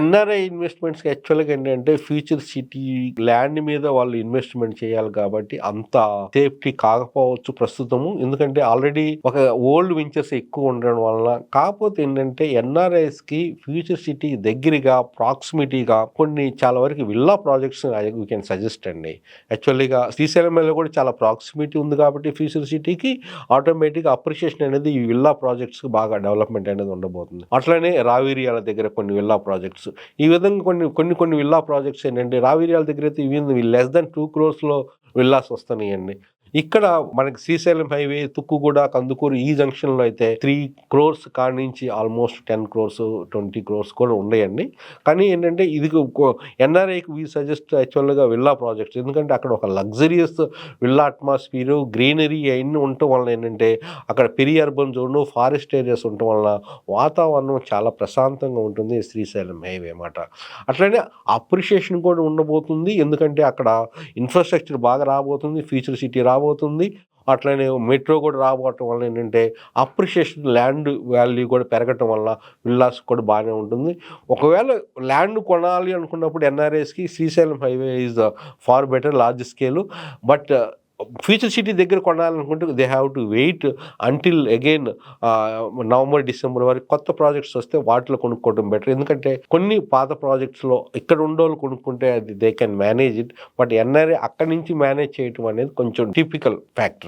NRI ఇన్వెస్ట్మెంట్స్‌కి యాక్చువల్‌గా ఏంటంటే future city land మీద వాళ్ళు ఇన్వెస్ట్మెంట్ చేయాలి కాబట్టి అంత సేఫ్టీ కాకపోవచ్చు ప్రస్తుతము. ఎందుకంటే ఆల్రెడీ ఒక ఓల్డ్ వెంచర్స్ ఎక్కువ ఉండడం వలన. కాకపోతే ఏంటంటే ఎన్ఆర్ఐస్‌కి ఫ్యూచర్ సిటీ దగ్గరగా ప్రాక్సిమిటీగా కొన్ని చాలా వరకు villa projects we can suggest అండి. యాక్చువల్‌గా శ్రీశైలంలో కూడా చాలా ప్రాక్సిమిటీ ఉంది కాబట్టి ఫ్యూచర్ సిటీకి ఆటోమేటిక్‌గా అప్రిషియేషన్ అనేది ఈ విల్లా ప్రాజెక్ట్స్‌కి బాగా డెవలప్‌మెంట్ అనేది ఉండబోతుంది. అట్లనే రావిరియాల దగ్గర కొన్ని విల్లా ప్రాజెక్ట్స్. ఈ విధంగా కొన్ని విల్లా ప్రాజెక్ట్స్ ఏంటంటే రావిరియాల దగ్గర అయితే ఈవెన్ లెస్ దాన్ 2 క్రోర్స్‌లో విల్లాస్ వస్తున్నాయండి. ఇక్కడ మనకి శ్రీశైలం హైవే తుక్కుగూడ, కందుకూరు ఈ జంక్షన్‌లో అయితే 3 క్రోర్స్ కాడ నుంచి ఆల్మోస్ట్ 10 క్రోర్స్, 20 క్రోర్స్ కూడా ఉన్నాయండి. కానీ ఏంటంటే ఇది ఎన్ఆర్ఐకి వి సజెస్ట్ యాక్చువల్‌గా విల్లా ప్రాజెక్ట్స్. ఎందుకంటే అక్కడ ఒక లగ్జరియస్ విల్లా అట్మాస్ఫియరు, గ్రీనరీ అయన్నీ ఉండటం వలన ఏంటంటే అక్కడ peri urban zone, forest areas ఉండటం వలన వాతావరణం చాలా ప్రశాంతంగా ఉంటుంది శ్రీశైలం హైవే మాట. అట్లనే అప్రిషియేషన్ కూడా ఉండబోతుంది. ఎందుకంటే అక్కడ ఇన్‌ఫ్రాస్ట్రక్చర్ బాగా రాబోతుంది. ఫ్యూచర్ సిటీ రాబోతుంది. అట్లనే మెట్రో కూడా రాబోవటం వల్ల ఏంటంటే అప్రిషియేషన్ ల్యాండ్ వాల్యూ కూడా పెరగటం వల్ల విల్లాస్ కూడా బాగానే ఉంటుంది. ఒకవేళ ల్యాండ్ కొనాలి అనుకున్నప్పుడు ఎన్ఆర్ఐస్‌కి Srisailam highway is far better large scale. But future city దగ్గర కొనాలనుకుంటే they have to wait until again November, December వరకు కొత్త ప్రాజెక్ట్స్ వస్తే వాటిలో కొనుక్కోవడం బెటర్. ఎందుకంటే కొన్ని పాత ప్రాజెక్ట్స్‌లో ఇక్కడ ఉండోళ్ళు కొనుక్కుంటే అది they can manage it. But NRI అక్కడి నుంచి మేనేజ్ చేయటం అనేది కొంచెం టిపికల్ ఫ్యాక్టర్.